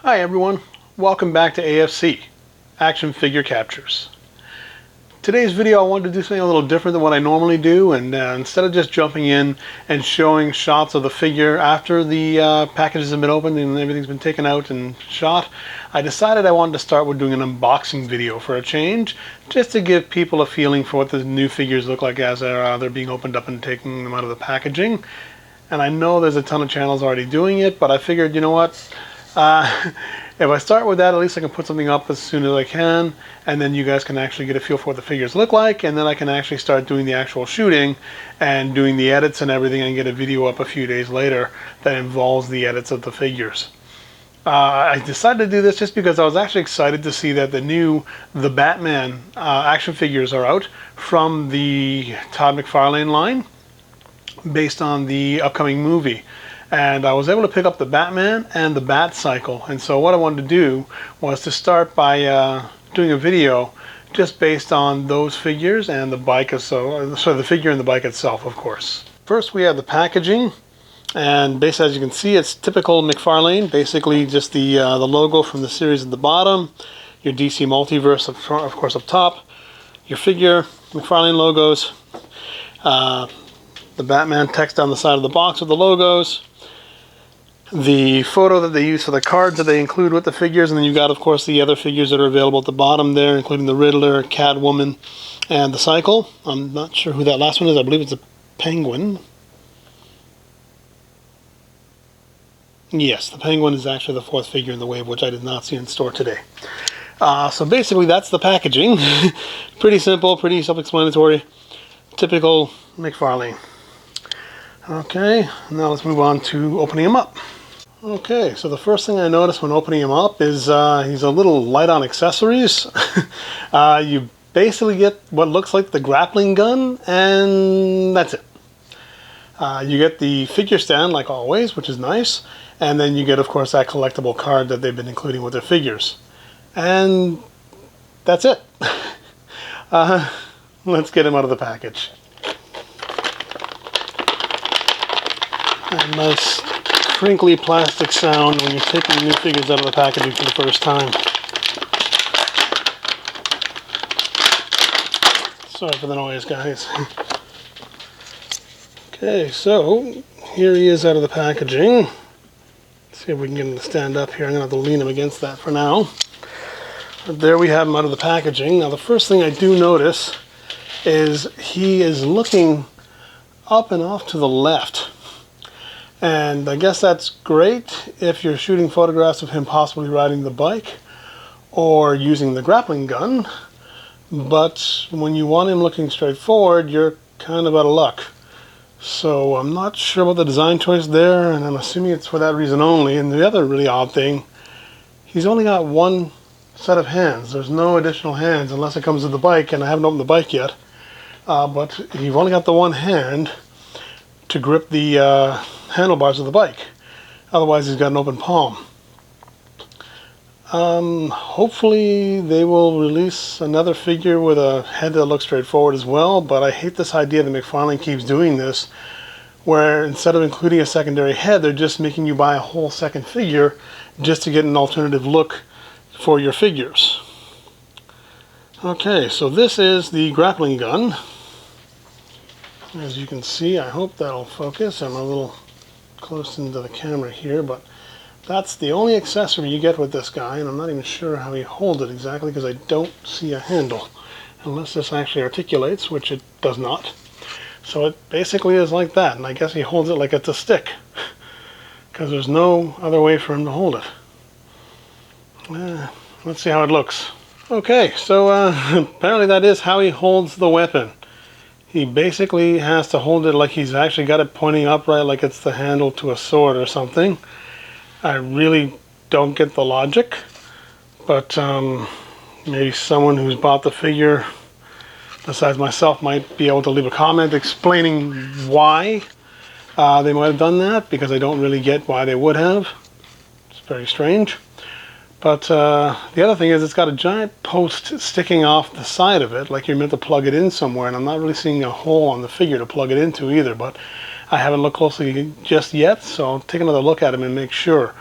Hi everyone, welcome back to AFC, Action Figure Captures. Today's video I wanted to do something a little different than what I normally do, and instead of just jumping in and showing shots of the figure after the packages have been opened and everything's been taken out and shot, I decided I wanted to start with doing an unboxing video for a change, just to give people a feeling for what the new figures look like as they're being opened up and taking them out of the packaging. And I know there's a ton of channels already doing it, but I figured, you know what? If I start with that, at least I can put something up as soon as I can, and then you guys can actually get a feel for what the figures look like, and then I can actually start doing the actual shooting and doing the edits and everything and get a video up a few days later that involves the edits of the figures. I decided to do this just because I was actually excited to see that the Batman action figures are out from the Todd McFarlane line based on the upcoming movie. And I was able to pick up the Batman and the Batcycle. And so what I wanted to do was to start by doing a video just based on those figures and the bike, so the figure and the bike itself, of course. First we have the packaging, and basically, as you can see, it's typical McFarlane. Basically just the logo from the series at the bottom, your DC Multiverse of course up top, your figure, McFarlane logos, the Batman text on the side of the box with the logos, the photo that they use for the cards that they include with the figures, and then you've got, of course, the other figures that are available at the bottom there, including the Riddler, Catwoman, and the Cycle. I'm not sure who that last one is. I believe it's a Penguin. Yes, the Penguin is actually the fourth figure in the wave, which I did not see in store today. So basically, that's the packaging. Pretty simple, pretty self-explanatory. Typical McFarlane. Okay, now let's move on to opening them up. Okay, so the first thing I noticed when opening him up is he's a little light on accessories. You basically get what looks like the grappling gun, and that's it. You get the figure stand, like always, which is nice, and then you get, of course, that collectible card that they've been including with their figures. And that's it. Let's get him out of the package. A nice crinkly plastic sound when you're taking new figures out of the packaging for the first time. Sorry for the noise, guys. Okay, so here he is out of the packaging. Let's see if we can get him to stand up here. I'm going to have to lean him against that for now. But there we have him out of the packaging. Now the first thing I do notice is he is looking up and off to the left. And I guess that's great if you're shooting photographs of him possibly riding the bike or using the grappling gun. But when you want him looking straight forward, you're kind of out of luck. So I'm not sure about the design choice there, and I'm assuming it's for that reason only. And the other really odd thing, he's only got one set of hands. There's no additional hands unless it comes to the bike, and I haven't opened the bike yet. But you've only got the one hand to grip the handlebars of the bike. Otherwise he's got an open palm. Hopefully they will release another figure with a head that looks straightforward as well, but I hate this idea that McFarlane keeps doing this, where instead of including a secondary head, they're just making you buy a whole second figure just to get an alternative look for your figures. Okay, so this is the grappling gun. As you can see, I hope that'll focus. I'm a little close into the camera here, but that's the only accessory you get with this guy, and I'm not even sure how he holds it exactly because I don't see a handle, unless this actually articulates, which it does not. So it basically is like that, and I guess he holds it like it's a stick because there's no other way for him to hold it. Let's see how it looks. Okay, so apparently that is how he holds the weapon. He basically has to hold it like he's actually got it pointing upright, like it's the handle to a sword or something. I really don't get the logic, but maybe someone who's bought the figure besides myself might be able to leave a comment explaining why they might have done that, because I don't really get why they would have. It's very strange. But the other thing is it's got a giant post sticking off the side of it, like you're meant to plug it in somewhere, and I'm not really seeing a hole on the figure to plug it into either, but I haven't looked closely just yet, so I'll take another look at him and make sure.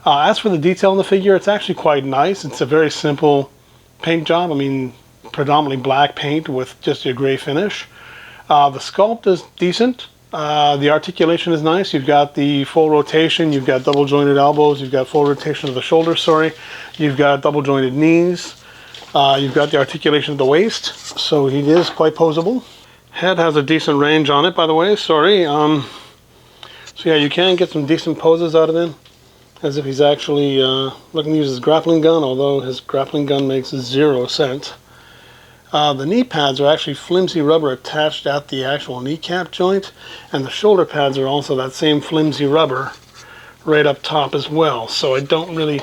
As for the detail in the figure, it's actually quite nice. It's a very simple paint job. I mean, predominantly black paint with just a gray finish. The sculpt is decent. The articulation is nice. You've got the full rotation, you've got double jointed elbows, you've got full rotation of the shoulders, sorry. You've got double jointed knees. You've got the articulation of the waist, so he is quite posable. Head has a decent range on it, by the way, sorry. So yeah, you can get some decent poses out of him, as if he's actually looking to use his grappling gun, although his grappling gun makes 0 sense. The knee pads are actually flimsy rubber attached at the actual kneecap joint, and the shoulder pads are also that same flimsy rubber right up top as well. So I don't really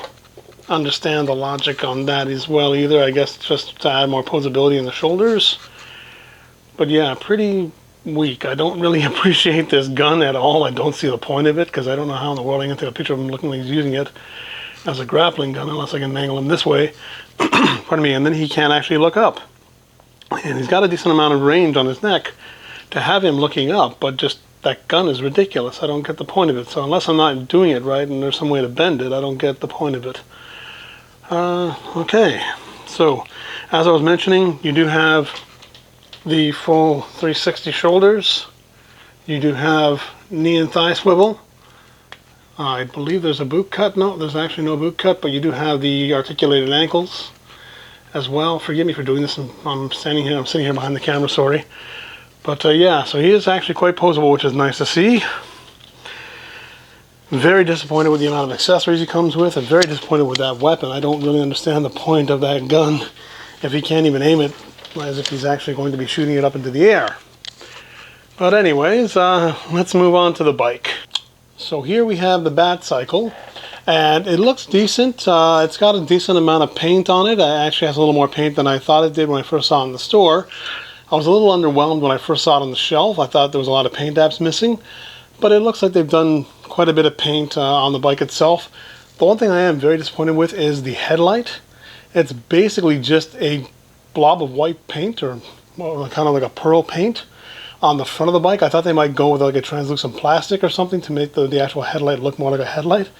understand the logic on that as well either. I guess just to add more posability in the shoulders. But yeah, pretty weak. I don't really appreciate this gun at all. I don't see the point of it, because I don't know how in the world I can take a picture of him looking like he's using it as a grappling gun, unless I can angle him this way. Pardon me. And then he can't actually look up. And he's got a decent amount of range on his neck to have him looking up, but just that gun is ridiculous. I don't get the point of it. So unless I'm not doing it right and there's some way to bend it, I don't get the point of it. Okay, so as I was mentioning, you do have the full 360 shoulders. You do have knee and thigh swivel. I believe there's a boot cut. No, there's actually no boot cut, but you do have the articulated ankles as well. Forgive me for doing this. I'm sitting here behind the camera, sorry. But yeah, so he is actually quite posable, which is nice to see. Very disappointed with the amount of accessories he comes with, and very disappointed with that weapon. I don't really understand the point of that gun if he can't even aim it as if he's actually going to be shooting it up into the air. But anyways, let's move on to the bike. So here we have the Batcycle, and it looks decent. It's got a decent amount of paint on it. It actually has a little more paint than I thought it did when I first saw it in the store. I was a little underwhelmed when I first saw it on the shelf. I thought there was a lot of paint apps missing, but it looks like they've done quite a bit of paint on the bike itself. The one thing I am very disappointed with is the headlight. It's basically just a blob of white paint, or kind of like a pearl paint on the front of the bike. I thought they might go with like a translucent plastic or something to make the actual headlight look more like a headlight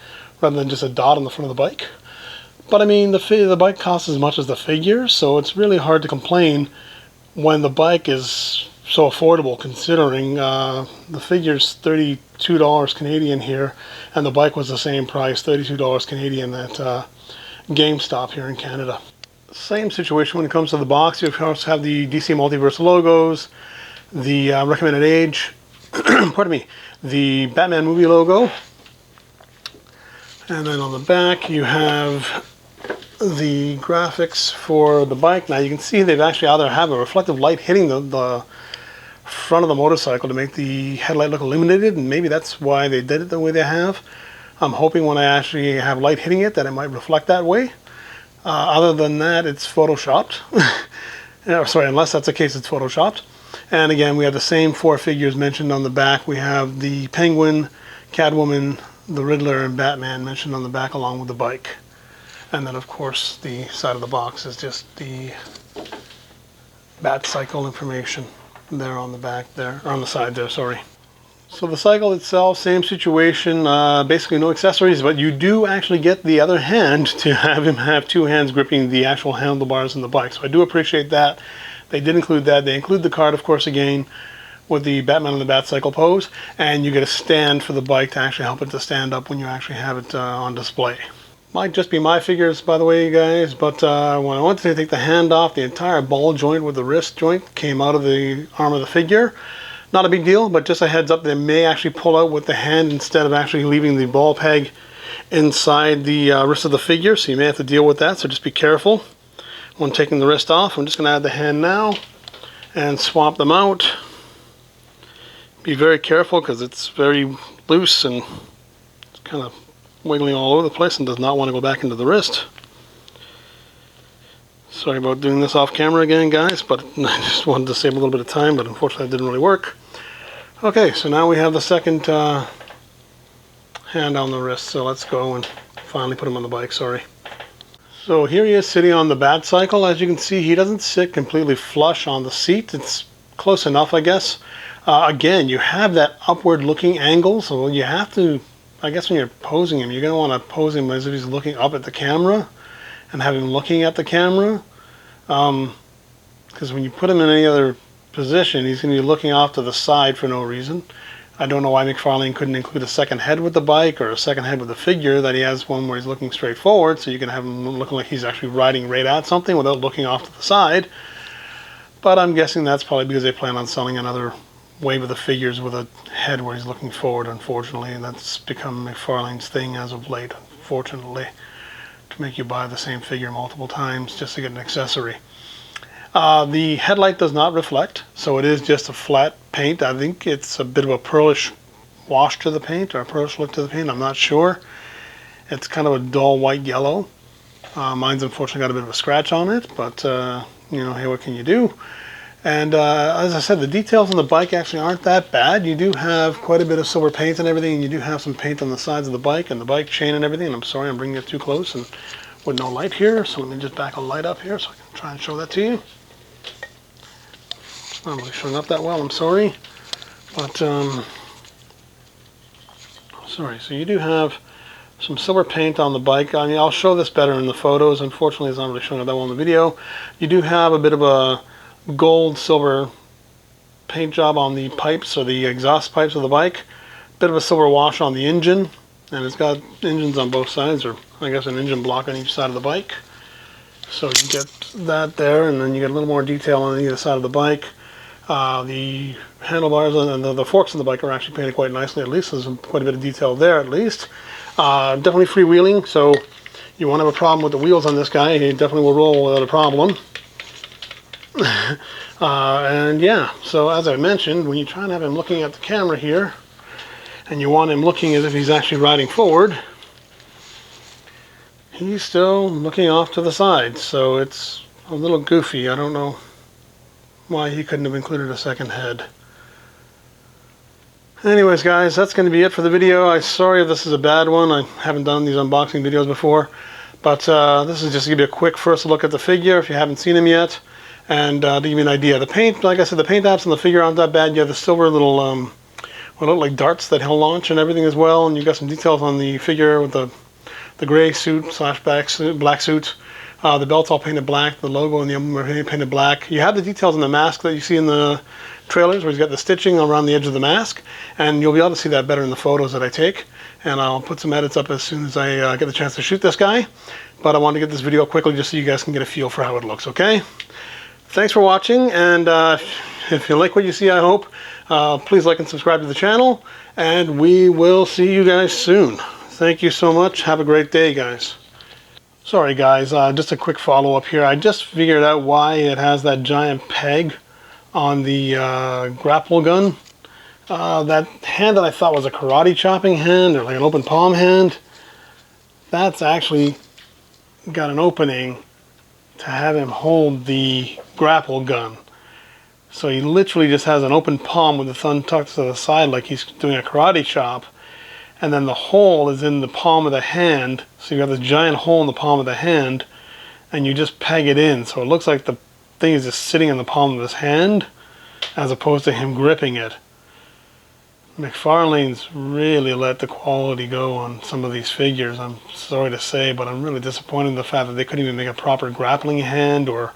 rather than just a dot on the front of the bike. But I mean, the bike costs as much as the figure, so it's really hard to complain when the bike is so affordable, considering the figure's $32 Canadian here, and the bike was the same price, $32 Canadian at GameStop here in Canada. Same situation when it comes to the box. You of course have the DC Multiverse logos, the recommended age, pardon me, the Batman movie logo, and then on the back you have the graphics for the bike. Now you can see they've actually either have a reflective light hitting the front of the motorcycle to make the headlight look illuminated, and maybe that's why they did it the way they have. I'm hoping when I actually have light hitting it that it might reflect that way. Other than that, it's photoshopped. Sorry, unless that's the case, it's photoshopped. And again, we have the same 4 figures mentioned on the back. We have the Penguin, Catwoman, the Riddler, and Batman mentioned on the back along with the bike. And then of course the side of the box is just the Batcycle information there on the back there, or on the side there, sorry. So the cycle itself, same situation, basically no accessories, but you do actually get the other hand to have him have 2 hands gripping the actual handlebars in the bike. So I do appreciate that. They did include that. They include the card, of course, again, with the Batman and the Batcycle pose, and you get a stand for the bike to actually help it to stand up when you actually have it on display. Might just be my figures, by the way, guys, but when I wanted to take the hand off, the entire ball joint with the wrist joint came out of the arm of the figure. Not a big deal, but just a heads up, they may actually pull out with the hand instead of actually leaving the ball peg inside the wrist of the figure, so you may have to deal with that, so just be careful when taking the wrist off. I'm just going to add the hand now and swap them out. Be very careful because it's very loose and it's kind of wiggling all over the place and does not want to go back into the wrist. Sorry about doing this off camera again, guys, but I just wanted to save a little bit of time, but unfortunately it didn't really work. Okay, so now we have the second hand on the wrist, so let's go and finally put him on the bike, sorry. So here he is sitting on the Batcycle. As you can see, he doesn't sit completely flush on the seat. It's close enough, I guess. Again, you have that upward looking angle, so you have to I guess when you're posing him, you're going to want to pose him as if he's looking up at the camera and have him looking at the camera. Because when you put him in any other position, he's going to be looking off to the side for no reason. I don't know why McFarlane couldn't include a second head with the bike or a second head with the figure, that he has one where he's looking straight forward, so you can have him looking like he's actually riding right at something without looking off to the side. But I'm guessing that's probably because they plan on selling another wave of the figures with a head where he's looking forward, unfortunately. And that's become McFarlane's thing as of late, unfortunately, to make you buy the same figure multiple times just to get an accessory. The headlight does not reflect, so it is just a flat paint. I think it's a bit of a pearlish wash to the paint, or a pearlish look to the paint. I'm not sure. It's kind of a dull white yellow. Mine's unfortunately got a bit of a scratch on it, but you know, hey, what can you do? And as I said, the details on the bike actually aren't that bad. You do have quite a bit of silver paint and everything, and you do have some paint on the sides of the bike and the bike chain and everything. And I'm sorry I'm bringing it too close and with no light here, so let me just back a light up here so I can try and show that to you. It's not really showing up that well, I'm sorry. But, sorry, so you do have some silver paint on the bike. I mean, I'll show this better in the photos. Unfortunately, it's not really showing up that well in the video. You do have a bit of a gold silver paint job on the pipes, or the exhaust pipes of the bike. Bit of a silver wash on the engine, and it's got engines on both sides, or I guess an engine block on each side of the bike. So you get that there, and then you get a little more detail on either side of the bike. The handlebars and the forks of the bike are actually painted quite nicely. At least there's quite a bit of detail there, at least. Definitely freewheeling, so you won't have a problem with the wheels on this guy. He definitely will roll without a problem. And yeah, so as I mentioned, when you try and have him looking at the camera here, and you want him looking as if he's actually riding forward, he's still looking off to the side, so it's a little goofy. I don't know why he couldn't have included a second head. Anyways, guys, that's going to be it for the video. I'm sorry if this is a bad one. I haven't done these unboxing videos before, but this is just to give you a quick first look at the figure if you haven't seen him yet, and to give you an idea. The paint, like I said, the paint apps on the figure aren't that bad. You have the silver little, what look like darts that he'll launch and everything as well, and you've got some details on the figure with the gray suit / black suit. The belt's all painted black, the logo and the emblem are painted black. You have the details on the mask that you see in the trailers, where he's got the stitching around the edge of the mask, and you'll be able to see that better in the photos that I take. And I'll put some edits up as soon as I get the chance to shoot this guy. But I wanted to get this video quickly just so you guys can get a feel for how it looks, okay? Thanks for watching, and if you like what you see, I hope, please like and subscribe to the channel, and we will see you guys soon. Thank you so much. Have a great day, guys. Sorry guys, just a quick follow-up here. I just figured out why it has that giant peg on the grapple gun. That hand that I thought was a karate chopping hand, or like an open palm hand, that's actually got an opening to have him hold the grapple gun. So he literally just has an open palm with the thumb tucked to the side like he's doing a karate chop. And then the hole is in the palm of the hand, so you have this giant hole in the palm of the hand, and you just peg it in, so it looks like the thing is just sitting in the palm of his hand, as opposed to him gripping it. McFarlane's really let the quality go on some of these figures, I'm sorry to say, but I'm really disappointed in the fact that they couldn't even make a proper grappling hand, or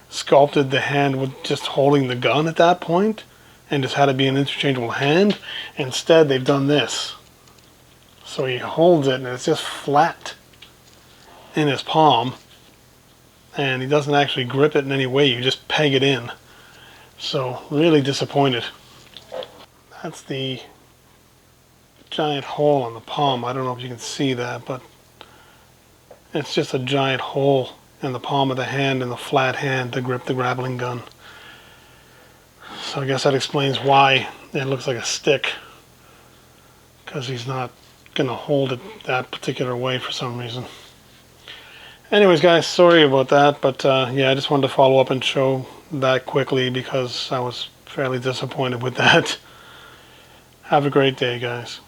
sculpted the hand with just holding the gun at that point, and just had it be an interchangeable hand. Instead, they've done this. So he holds it and it's just flat in his palm, and he doesn't actually grip it in any way, you just peg it in. So really disappointed. That's the giant hole on the palm. I don't know if you can see that, but it's just a giant hole in the palm of the hand and the flat hand to grip the grappling gun. So I guess that explains why it looks like a stick, because he's not going to hold it that particular way for some reason. Anyways guys, sorry about that, but yeah, I just wanted to follow up and show that quickly because I was fairly disappointed with that. Have a great day, guys.